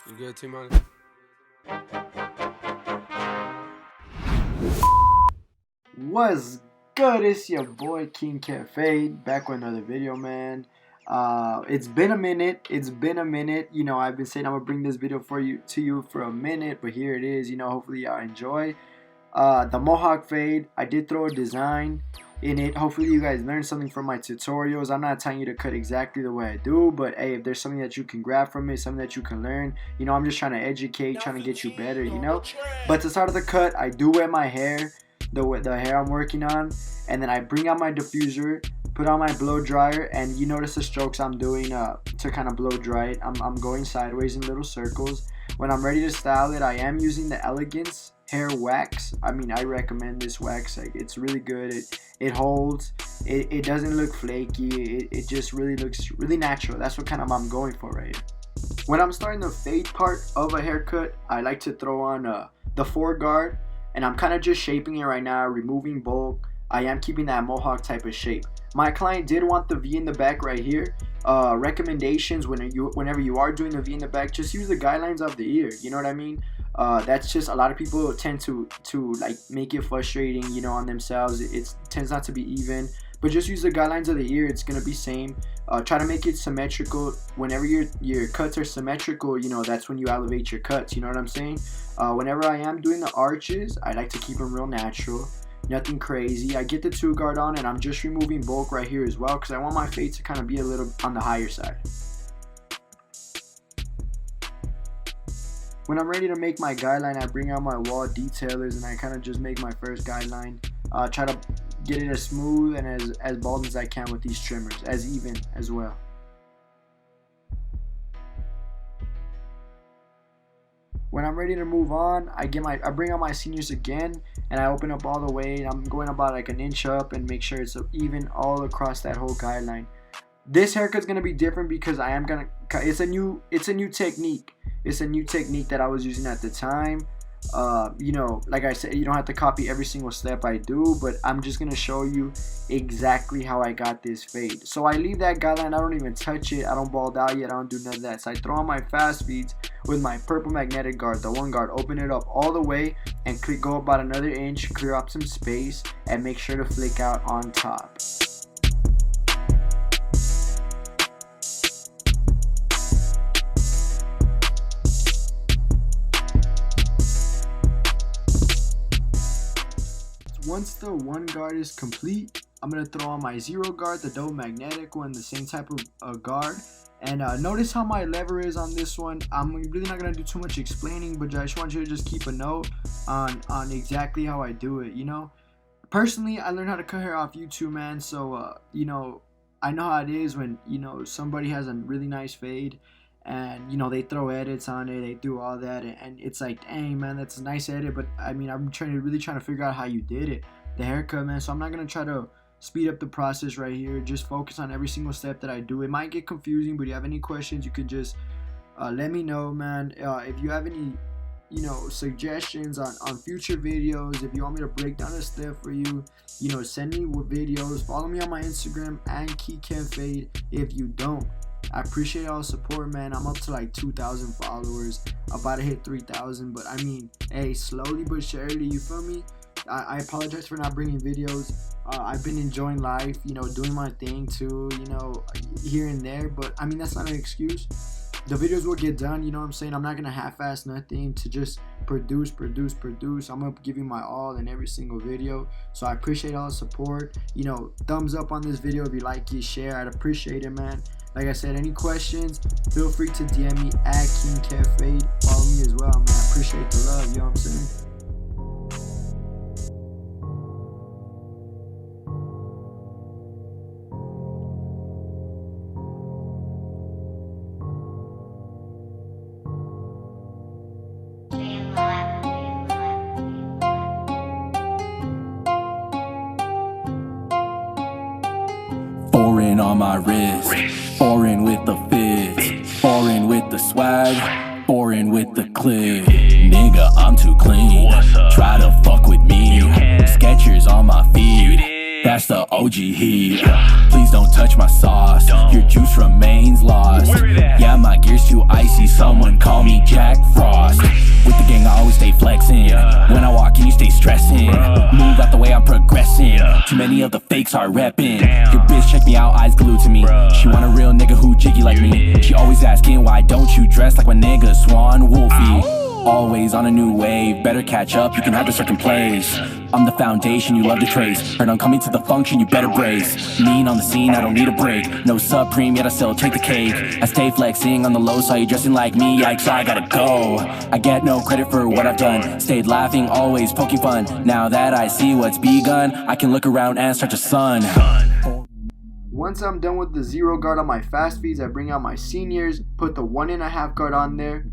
You good, T-Money? What's good? It's your boy King Cafe back with another video, man. It's been a minute. You know, I've been saying I'm gonna bring this video to you for a minute, but here it is. You know, hopefully y'all enjoy. The Mohawk fade. I did throw a design in it. Hopefully you guys learned something from my tutorials. I'm not telling you to cut exactly the way I do, but hey, if there's something that you can grab from it, something that you can learn, you know, I'm just trying to educate, trying to get you better, you know. But to start the cut, I do wet my hair, the hair I'm working on, and then I bring out my diffuser, put on my blow dryer, and you notice the strokes I'm doing to kind of blow dry it. I'm going sideways in little circles. When I'm ready to style it, I am using the Elegance hair wax. I mean, I recommend this wax. Like, it's really good. It holds. It doesn't look flaky. It just really looks really natural. That's what kind of I'm going for right here. When I'm starting the fade part of a haircut, I like to throw on the foreguard, and I'm kind of just shaping it right now, removing bulk. I am keeping that Mohawk type of shape. My client did want the V in the back right here. Recommendations whenever you are doing the V in the back, just use the guidelines of the ear. You know what I mean? That's just, a lot of people tend to like make it frustrating, you know, on themselves. It tends not to be even, but just use the guidelines of the ear. It's gonna be same. Try to make it symmetrical. Whenever your cuts are symmetrical, you know, that's when you elevate your cuts. You know what I'm saying? Whenever I am doing the arches, I like to keep them real natural, nothing crazy. I get the 2-guard on, and I'm just removing bulk right here as well, because I want my fade to kind of be a little on the higher side. When I'm ready to make my guideline, I bring out my wall detailers, and I kind of just make my first guideline. Try to get it as smooth and as bald as I can with these trimmers, as even as well. When I'm ready to move on, I bring out my seniors again, and I open up all the way. I'm going about like an inch up and make sure it's even all across that whole guideline. This haircut's gonna be different because it's a new technique. It's a new technique that I was using at the time. You know, like I said, you don't have to copy every single step I do, but I'm just gonna show you exactly how I got this fade. So I leave that guideline. I don't even touch it. I don't bald out yet. I don't do none of that. So I throw on my fast feeds with my purple magnetic guard, the 1-guard, open it up all the way and go about another inch, clear up some space, and make sure to flick out on top. Once the 1-guard is complete, I'm going to throw on my 0-guard, the double magnetic one, the same type of guard. And notice how my lever is on this one. I'm really not going to do too much explaining, but I just want you to just keep a note on exactly how I do it, you know. Personally, I learned how to cut hair off YouTube, man. So, you know, I know how it is when, you know, somebody has a really nice fade, and you know, they throw edits on it, they do all that, and it's like, dang man, that's a nice edit, but I mean, I'm really trying to figure out how you did it, the haircut, man. So I'm not gonna try to speed up the process right here. Just focus on every single step that I do. It might get confusing, but if you have any questions, you could just let me know, man. If you have any, you know, suggestions on future videos, if you want me to break down a step for you, you know, send me videos. Follow me on my Instagram and KeyCanFade if you don't. I appreciate all the support, man. I'm up to like 2,000 followers, about to hit 3,000, but I mean, hey, slowly but surely, you feel me? I apologize for not bringing videos. I've been enjoying life, you know, doing my thing too, you know, here and there, but I mean, that's not an excuse. The videos will get done, you know what I'm saying? I'm not gonna half-ass nothing to just produce. I'm gonna give you my all in every single video. So I appreciate all the support. You know, thumbs up on this video if you like it, share. I'd appreciate it, man. Like I said, any questions, feel free to DM me at KingCafe. Follow me as well, man. I appreciate the love, you know what I'm saying? Foreign on my wrist, foreign with the fizz, foreign with the swag, foreign with the clip. Nigga, I'm too clean, try to fuck with me. Skechers on my feet, that's the OG heat. Please don't touch my sauce, your juice remains lost. Yeah, my gear's too icy, someone call me Jack Frost. With the gang I always stay flexing. When I walk in you stay stressing. Move out the way I'm progressing. Too many of the fakes are repping. Your bitch check me out, eyes glued to me. She want a real nigga who jiggy like me. She always asking why don't you dress like my nigga Swan Wolfie. Always on a new wave, better catch up, you can have a certain place. I'm the foundation you love to trace. Heard I'm coming to the function, you better brace. Mean on the scene, I don't need a break. No supreme, yet I still take the cake. I stay flexing on the low, saw you dressing like me, yikes, I gotta go. I get no credit for what I've done. Stayed laughing, always poking fun. Now that I see what's begun, I can look around and start to sun. Once I'm done with the 0 guard on my fast feeds, I bring out my seniors, put the 1.5 guard on there,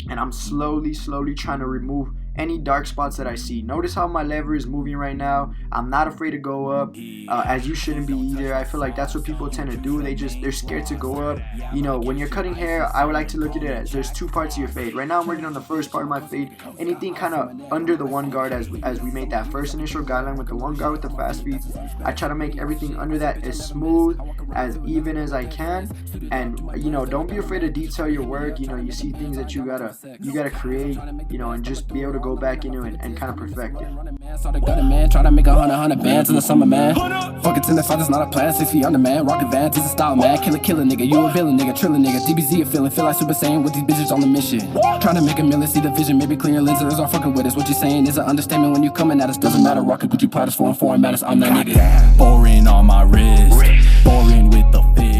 and I'm slowly trying to remove any dark spots that I see. Notice how my lever is moving right now. I'm not afraid to go up, as you shouldn't be either. I feel like that's what people tend to do. They're scared to go up. You know, when you're cutting hair, I would like to look at it as there's 2 parts of your fade. Right now I'm working on the first part of my fade. Anything kind of under the 1 guard as we made that first initial guideline with the 1 guard with the fast feeds. I try to make everything under that as smooth, as even as I can. And you know, don't be afraid to detail your work. You know, you see things that you gotta create, you know, and just be able to go back into it and kind of perfect it. Started gunning, man, try to make 100 bands in the summer, man. Fuck it, 10 to 5, that's not a plan. 6 feet under, man. Rocket Vans is a style, man. Killer nigga, you a villain, nigga. Trillin' nigga. DBZ a feeling, feel like Super Saiyan with these bitches on the mission. Trying to make a million, see the vision, maybe clean your lenses, aren't fucking with us. What you saying is an understatement when you coming at us. Doesn't matter, rockin' Gucci platters, foreign matters. I'm that nigga. Foreign on my wrist, foreign with the fits.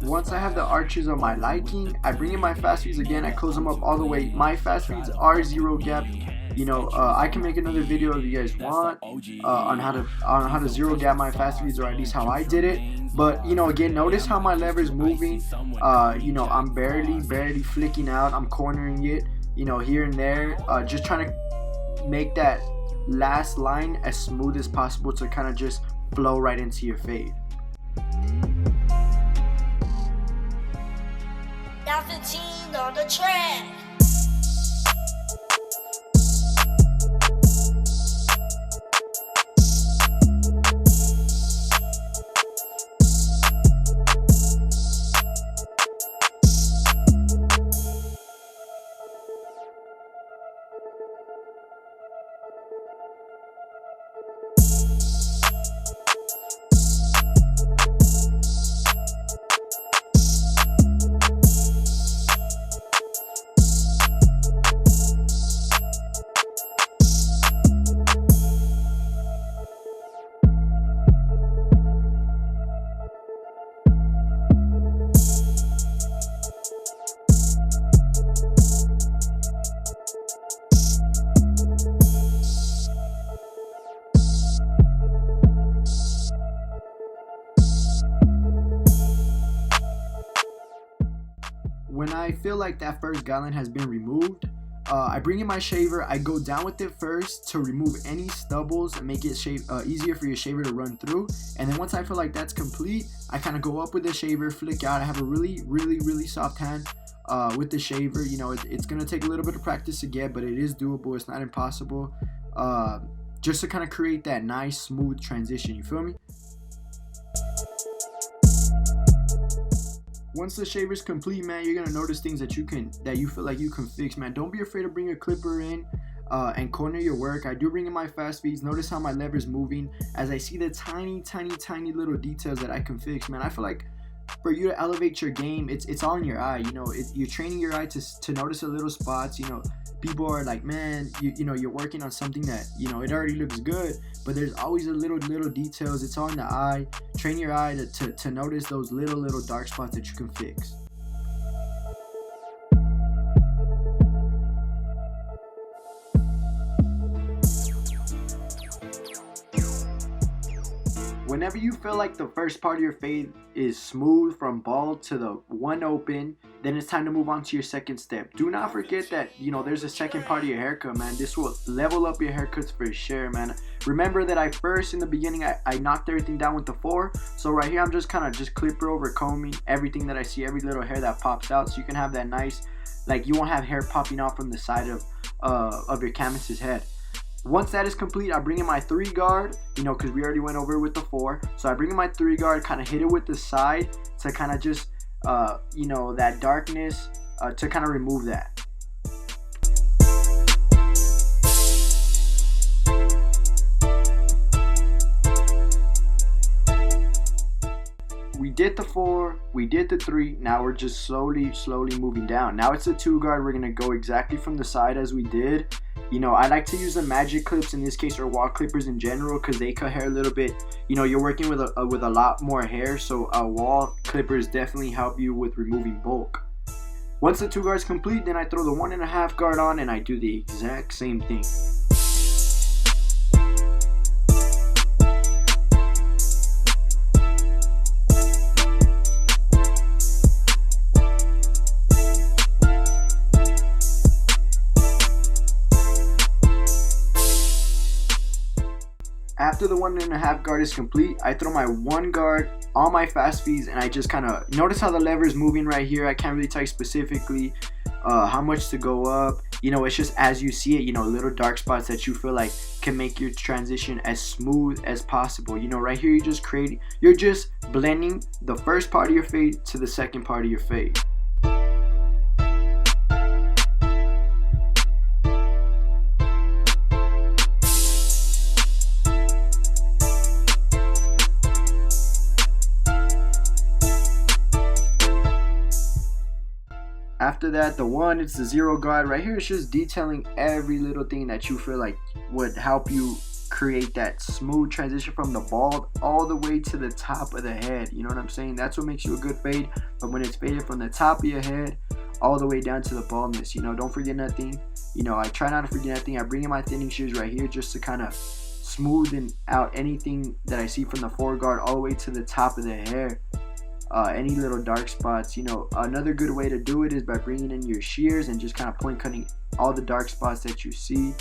Once I have the arches of my liking, I bring in my fast feeds again. I close them up all the way. My fast feeds are 0 gap. You know, I can make another video if you guys want on how to 0 gap my fast feeds, or at least how I did it. But you know, again, notice how my lever is moving. You know, I'm barely flicking out. I'm cornering it, you know, here and there, just trying to make that last line as smooth as possible to kind of just flow right into your fade. Now 15 on the track. When I feel like that first guideline has been removed, I bring in my shaver. I go down with it first to remove any stubbles and make it easier for your shaver to run through. And then once I feel like that's complete, I kind of go up with the shaver, flick out. I have a really soft hand with the shaver. You know, it's gonna take a little bit of practice to get, but it is doable. It's not impossible. Just to kind of create that nice smooth transition. You feel me? Once the shaver's complete, man, you're gonna notice things that you feel like you can fix, man. Don't be afraid to bring a clipper in and corner your work. I do bring in my fast feeds. Notice how my lever's moving as I see the tiny little details that I can fix, man. I feel like for you to elevate your game, it's all in your eye. You know, you're training your eye to notice the little spots. You know, people are like, man, you know, you're working on something that, you know, it already looks good, but there's always a little details. It's all in the eye. Train your eye to notice those little dark spots that you can fix. Whenever you feel like the first part of your fade is smooth from bald to the one open, then it's time to move on to your second step. Do not forget that, you know, there's a second part of your haircut, man. This will level up your haircuts for sure, man. Remember that in the beginning, I knocked everything down with the 4. So right here, I'm just kind of just clipper over combing everything that I see, every little hair that pops out. So you can have that nice, like, you won't have hair popping out from the side of your canvas's head. Once that is complete, I bring in my 3 guard, you know, because we already went over it with the 4. So I bring in my 3 guard, kind of hit it with the side to kind of just you know, that darkness, to kind of remove that. We did the 4, we did the 3, now we're just slowly moving down. Now it's a 2 guard. We're gonna go exactly from the side as we did. You know, I like to use the magic clips in this case, or wall clippers in general, because they cut hair a little bit. You know, you're working with a lot more hair, so wall clippers definitely help you with removing bulk. Once the 2 guards complete, then I throw the 1.5 guard on and I do the exact same thing. After the 1.5 guard is complete, I throw my 1 guard on my fast feeds, and I just kind of notice how the lever is moving right here. I can't really tell you specifically how much to go up. You know, it's just as you see it, you know, little dark spots that you feel like can make your transition as smooth as possible. You know, right here you're just blending the first part of your fade to the second part of your fade. After that, the 1, it's the 0 guard. Right here, it's just detailing every little thing that you feel like would help you create that smooth transition from the bald all the way to the top of the head. You know what I'm saying? That's what makes you a good fade. But when it's faded from the top of your head all the way down to the baldness, you know, don't forget nothing. You know, I try not to forget nothing. I bring in my thinning shears right here just to kind of smoothen out anything that I see from the 4 guard all the way to the top of the hair. Any little dark spots. You know, another good way to do it is by bringing in your shears and just kind of point cutting all the dark spots that you see.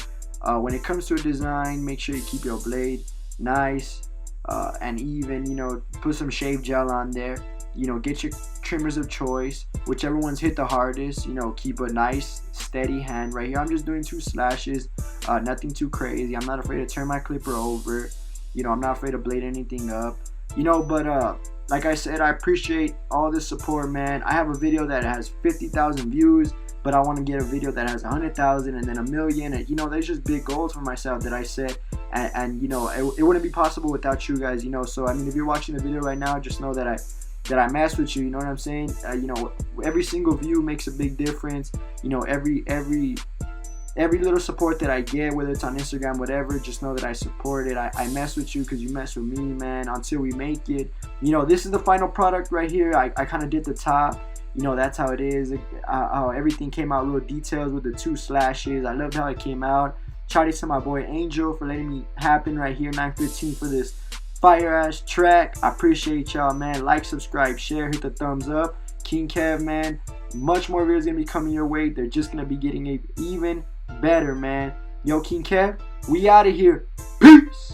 When it comes to a design, make sure you keep your blade nice and even. You know, put some shave gel on there. You know, get your trimmers of choice, whichever ones hit the hardest. You know, keep a nice steady hand. Right here I'm just doing 2 slashes, nothing too crazy. I'm not afraid to turn my clipper over. You know, I'm not afraid to blade anything up. You know, but like I said, I appreciate all the support, man. I have a video that has 50,000 views, but I want to get a video that has 100,000 and then 1 million. And, you know, there's just big goals for myself that I set. And you know, it wouldn't be possible without you guys, you know. So, I mean, if you're watching the video right now, just know that I mess with you, you know what I'm saying? You know, every single view makes a big difference. You know, every little support that I get, whether it's on Instagram, whatever, just know that I support it. I mess with you because you mess with me, man, until we make it. You know, this is the final product right here. I kind of did the top. You know, that's how it is. How everything came out, little details with the 2 slashes. I loved how it came out. Shout out to my boy Angel for letting me happen right here, 9:15 for this fire-ass track. I appreciate y'all, man. Like, subscribe, share, hit the thumbs up. King Kev, man. Much more videos going to be coming your way. They're just going to be getting even better, man. Yo, King Kev, we out of here. Peace.